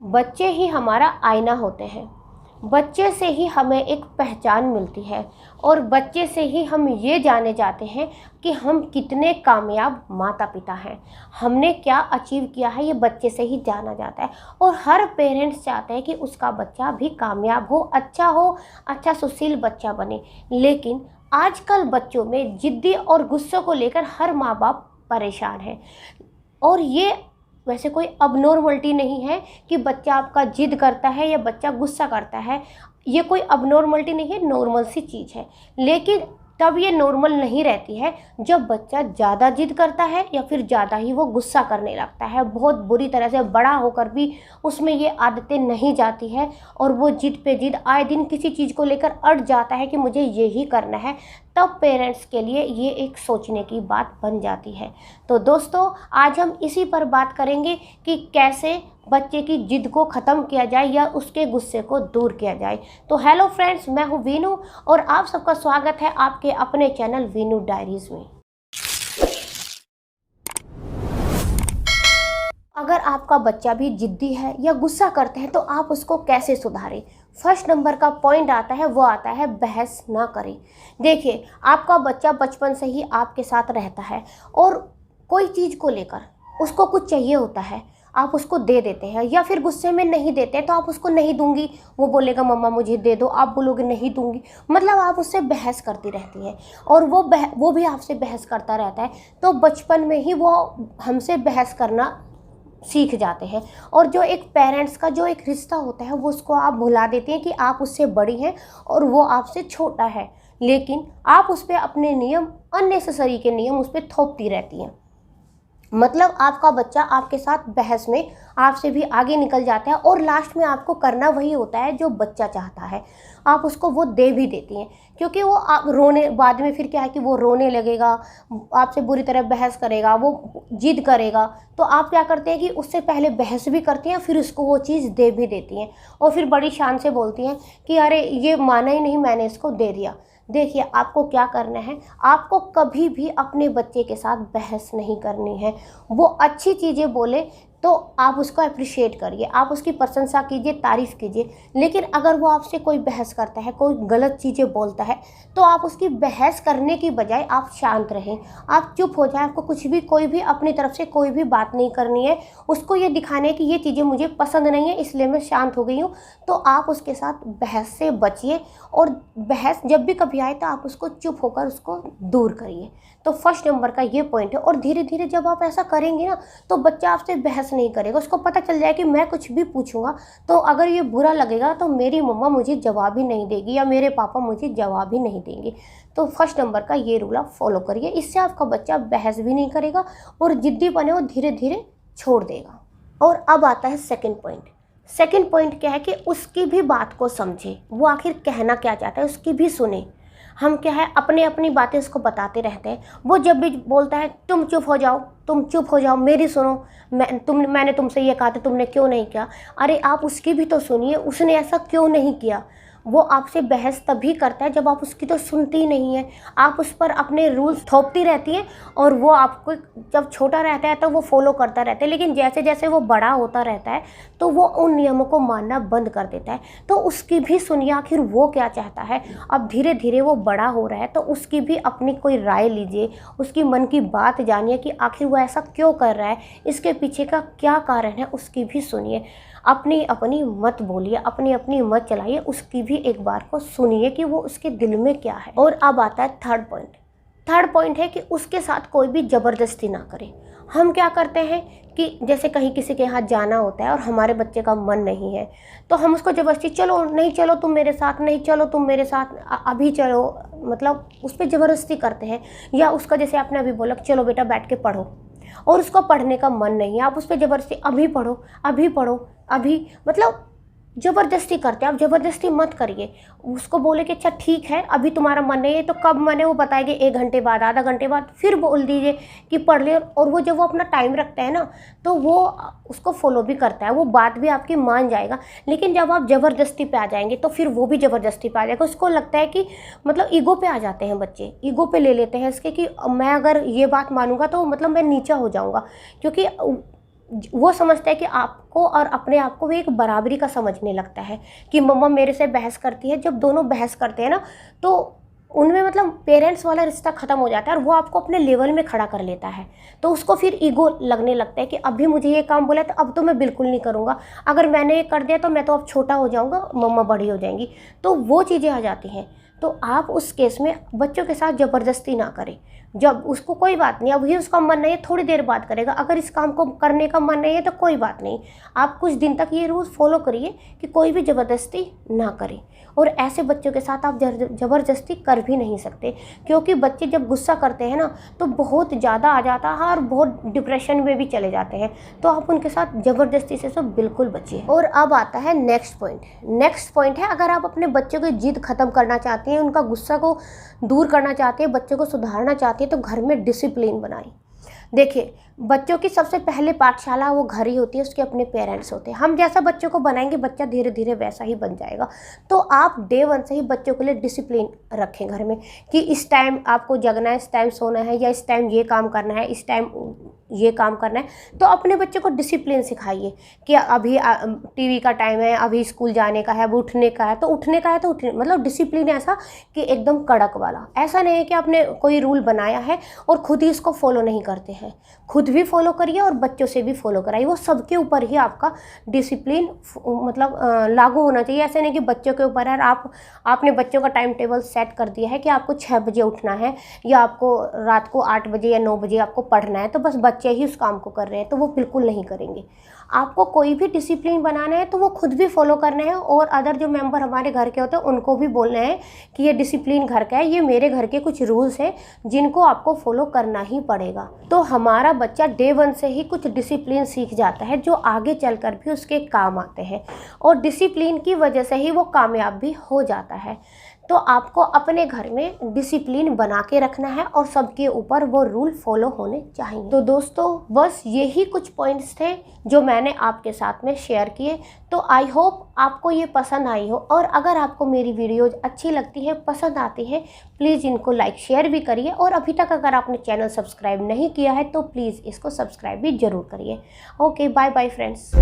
बच्चे ही हमारा आईना होते हैं। बच्चे से ही हमें एक पहचान मिलती है और बच्चे से ही हम ये जाने जाते हैं कि हम कितने कामयाब माता पिता हैं। हमने क्या अचीव किया है ये बच्चे से ही जाना जाता है। और हर पेरेंट्स चाहते हैं कि उसका बच्चा भी कामयाब हो, अच्छा सुशील बच्चा बने। लेकिन आजकल बच्चों में जिद्दी और गुस्से को लेकर हर माँ बाप परेशान है। और ये वैसे कोई अबनॉर्मलिटी नहीं है कि बच्चा आपका जिद करता है या बच्चा गुस्सा करता है। ये कोई अबनॉर्मलिटी नहीं है, नॉर्मल सी चीज़ है। लेकिन तब ये नॉर्मल नहीं रहती है जब बच्चा ज़्यादा जिद करता है या फिर ज़्यादा ही वो गुस्सा करने लगता है। बहुत बुरी तरह से बड़ा होकर भी उसमें ये आदतें नहीं जाती है और वो जिद पे जिद आए दिन किसी चीज़ को लेकर अड़ जाता है कि मुझे ये ही करना है। तब पेरेंट्स के लिए ये एक सोचने की बात बन जाती है। तो दोस्तों, आज हम इसी पर बात करेंगे कि कैसे बच्चे की जिद को ख़त्म किया जाए या उसके गुस्से को दूर किया जाए। तो हेलो फ्रेंड्स, मैं हूँ वीनू और आप सबका स्वागत है आपके अपने चैनल वीनू डायरीज में। अगर आपका बच्चा भी जिद्दी है या गुस्सा करते हैं तो आप उसको कैसे सुधारें। फर्स्ट नंबर का पॉइंट आता है, वो आता है बहस ना करें। देखिए, आपका बच्चा बचपन से ही आपके साथ रहता है और कोई चीज़ को लेकर उसको कुछ चाहिए होता है, आप उसको दे देते हैं या फिर गुस्से में नहीं देते तो आप उसको नहीं दूंगी, वो बोलेगा मम्मा मुझे दे दो, आप बोलोगे नहीं दूंगी। मतलब आप उससे बहस करती रहती है और वो भी आपसे बहस करता रहता है। तो बचपन में ही वो हमसे बहस करना सीख जाते हैं। और जो एक पेरेंट्स का जो एक रिश्ता होता है वो उसको आप भुला देती हैं कि आप उससे बड़ी हैं और वो आपसे छोटा है। लेकिन आप उस पर अपने नियम, अननेसेसरी के नियम उस पर थोपती रहती हैं। मतलब आपका बच्चा आपके साथ बहस में आपसे भी आगे निकल जाता है और लास्ट में आपको करना वही होता है जो बच्चा चाहता है। आप उसको वो दे भी देती हैं क्योंकि वो आप रोने, बाद में फिर क्या है कि वो रोने लगेगा, आपसे बुरी तरह बहस करेगा, वो जिद करेगा। तो आप क्या करते हैं कि उससे पहले बहस भी करती हैं, फिर उसको वो चीज़ दे भी देती हैं और फिर बड़ी शान से बोलती हैं कि अरे ये माना ही नहीं, मैंने इसको दे दिया। देखिए, आपको क्या करना है, आपको कभी भी अपने बच्चे के साथ बहस नहीं करनी है। वो अच्छी चीज़ें बोले तो आप उसको अप्रिशिएट करिए, आप उसकी प्रशंसा कीजिए, तारीफ़ कीजिए। लेकिन अगर वो आपसे कोई बहस करता है, कोई गलत चीज़ें बोलता है, तो आप उसकी बहस करने की बजाय आप शांत रहें, आप चुप हो जाएं। आपको कुछ भी, कोई भी अपनी तरफ से कोई भी बात नहीं करनी है। उसको ये दिखाने की ये चीज़ें मुझे पसंद नहीं है इसलिए मैं शांत हो गई हूँ। तो आप उसके साथ बहस से बचिए और बहस जब भी कभी आए तो आप उसको चुप होकर उसको दूर करिए। तो फर्स्ट नंबर का ये पॉइंट है। और धीरे धीरे जब आप ऐसा करेंगे ना तो बच्चा आपसे बहस नहीं करेगा। उसको पता चल जाए कि मैं कुछ भी पूछूंगा तो अगर ये बुरा लगेगा तो मेरी मम्मा मुझे जवाब ही नहीं देगी या मेरे पापा मुझे जवाब ही नहीं देंगे। तो फर्स्ट नंबर का ये रूल आप फॉलो करिए। इससे आपका बच्चा बहस भी नहीं करेगा और जिद्दी बने वो धीरे धीरे छोड़ देगा। और अब आता है सेकंड पॉइंट। सेकंड पॉइंट क्या है कि उसकी भी बात को समझे, वो आखिर कहना क्या चाहता है उसकी भी सुने। हम क्या है, अपनी अपनी बातें उसको बताते रहते हैं। वो जब भी बोलता है तुम चुप हो जाओ, तुम चुप हो जाओ, मेरी सुनो, मैंने तुमसे ये कहा था, तुमने क्यों नहीं किया। अरे आप उसकी भी तो सुनिए, उसने ऐसा क्यों नहीं किया। वो आपसे बहस तभी करता है जब आप उसकी तो सुनती ही नहीं है। आप उस पर अपने रूल्स थोपती रहती हैं और वो आपको, जब छोटा रहता है तो वो फॉलो करता रहता है, लेकिन जैसे जैसे वो बड़ा होता रहता है तो वो उन नियमों को मानना बंद कर देता है। तो उसकी भी सुनिए, आखिर वो क्या चाहता है। अब धीरे धीरे वो बड़ा हो रहा है तो उसकी भी अपनी कोई राय लीजिए, उसकी मन की बात जानिए कि आखिर वो ऐसा क्यों कर रहा है, इसके पीछे का क्या कारण है, उसकी भी सुनिए। अपनी अपनी मत बोलिए, अपनी अपनी मत चलाइए, उसकी भी एक बार को सुनिए कि वो उसके दिल में क्या है। और अब आता है थर्ड पॉइंट। थर्ड पॉइंट है कि उसके साथ कोई भी ज़बरदस्ती ना करें। हम क्या करते हैं कि जैसे कहीं किसी के यहाँ जाना होता है और हमारे बच्चे का मन नहीं है तो हम उसको ज़बरदस्ती, चलो नहीं चलो तुम मेरे साथ, नहीं चलो तुम मेरे साथ, अभी चलो, मतलब उस पर ज़बरदस्ती करते हैं। या उसका, जैसे आपने अभी बोला चलो बेटा बैठ के पढ़ो, और उसको पढ़ने का मन नहीं है, आप उस पर ज़बरदस्ती अभी पढ़ो अभी पढ़ो अभी, मतलब ज़बरदस्ती करते हैं। आप ज़बरदस्ती मत करिए। उसको बोले कि अच्छा ठीक है अभी तुम्हारा मन नहीं है तो कब मन है वो बताएंगे, 1 घंटे बाद, आधा घंटे बाद, फिर बोल दीजिए कि पढ़ ले। और वो जब वो अपना टाइम रखता है ना तो वो उसको फॉलो भी करता है, वो बात भी आपकी मान जाएगा। लेकिन जब आप ज़बरदस्ती पे आ जाएंगे तो फिर वो भी ज़बरदस्ती पे आ जाएगा। उसको लगता है कि, मतलब ईगो पे आ जाते हैं बच्चे, ईगो पे ले लेते हैं इसके कि मैं अगर ये बात मानूंगा तो मतलब मैं नीचा हो जाऊँगा। क्योंकि वो समझता है कि आपको को और अपने आप को वो एक बराबरी का समझने लगता है कि मम्मा मेरे से बहस करती है। जब दोनों बहस करते हैं ना तो उनमें मतलब पेरेंट्स वाला रिश्ता ख़त्म हो जाता है और वो आपको अपने लेवल में खड़ा कर लेता है। तो उसको फिर ईगो लगने लगता है कि अभी मुझे ये काम बोला तो अब तो मैं बिल्कुल नहीं करूँगा, अगर मैंने ये कर दिया तो मैं तो अब छोटा हो जाऊँगा, मम्मा बड़ी हो जाएंगी। तो वो चीज़ें आ जाती हैं। तो आप उस केस में बच्चों के साथ ज़बरदस्ती ना करें। जब उसको कोई बात नहीं, अभी उसका मन नहीं है, थोड़ी देर बाद करेगा। अगर इस काम को करने का मन नहीं है तो कोई बात नहीं, आप कुछ दिन तक ये रूल फॉलो करिए कि कोई भी ज़बरदस्ती ना करे। और ऐसे बच्चों के साथ आप ज़बरदस्ती कर भी नहीं सकते, क्योंकि बच्चे जब गुस्सा करते हैं ना तो बहुत ज़्यादा आ जाता है और बहुत डिप्रेशन में भी चले जाते हैं। तो आप उनके साथ ज़बरदस्ती से सब बिल्कुल बचिए। और अब आता है नेक्स्ट पॉइंट। नेक्स्ट पॉइंट है, अगर आप अपने बच्चों की जिद ख़त्म करना चाहते हैं, उनका गुस्सा को दूर करना चाहते हैं, बच्चों को सुधारना चाहते हैं, तो घर में डिसिप्लिन बनाएं। देखिए, बच्चों की सबसे पहले पाठशाला वो घर ही होती है, उसके अपने पेरेंट्स होते हैं। हम जैसा बच्चों को बनाएंगे बच्चा धीरे धीरे वैसा ही बन जाएगा। तो आप डे वन से ही बच्चों के लिए डिसिप्लिन रखें घर में कि इस टाइम आपको जगना है, इस टाइम सोना है, या इस टाइम ये काम करना है, इस टाइम ये काम करना है। तो अपने बच्चों को डिसिप्लिन सिखाइए कि अभी टीवी का टाइम है, अभी स्कूल जाने का है, अब उठने का है तो उठने का है, तो उठने मतलब डिसिप्लिन ऐसा कि एकदम कड़क वाला। ऐसा नहीं है कि आपने कोई रूल बनाया है और खुद ही इसको फॉलो नहीं करते हैं। खुद भी फॉलो करिए और बच्चों से भी फॉलो कराइए। वो सबके ऊपर ही आपका डिसिप्लिन मतलब लागू होना चाहिए। ऐसे नहीं कि बच्चों के ऊपर है, आपने बच्चों का टाइम टेबल सेट कर दिया है कि आपको 6 बजे उठना है या आपको रात को 8 बजे या 9 बजे आपको पढ़ना है, तो बस बच्चे ही उस काम को कर रहे हैं, तो वो बिल्कुल नहीं करेंगे। आपको कोई भी डिसिप्लिन बनाना है तो वो खुद भी फॉलो करना है और अदर जो मेंबर हमारे घर के होते हैं उनको भी बोलना है कि ये डिसिप्लिन घर का है, ये मेरे घर के कुछ रूल्स हैं जिनको आपको फॉलो करना ही पड़ेगा। तो हमारा बच्चा डे वन से ही कुछ डिसिप्लिन सीख जाता है जो आगे चलकर भी उसके काम आते हैं, और डिसिप्लिन की वजह से ही वो कामयाब भी हो जाता है। तो आपको अपने घर में डिसिप्लिन बना के रखना है और सबके ऊपर वो रूल फॉलो होने चाहिए। तो दोस्तों, बस यही कुछ पॉइंट्स थे जो मैंने आपके साथ में शेयर किए। तो आई होप आपको ये पसंद आई हो, और अगर आपको मेरी वीडियोज़ अच्छी लगती है, पसंद आती है, प्लीज़ इनको लाइक शेयर भी करिए। और अभी तक अगर आपने चैनल सब्सक्राइब नहीं किया है तो प्लीज़ इसको सब्सक्राइब भी ज़रूर करिए। Okay, bye bye friends.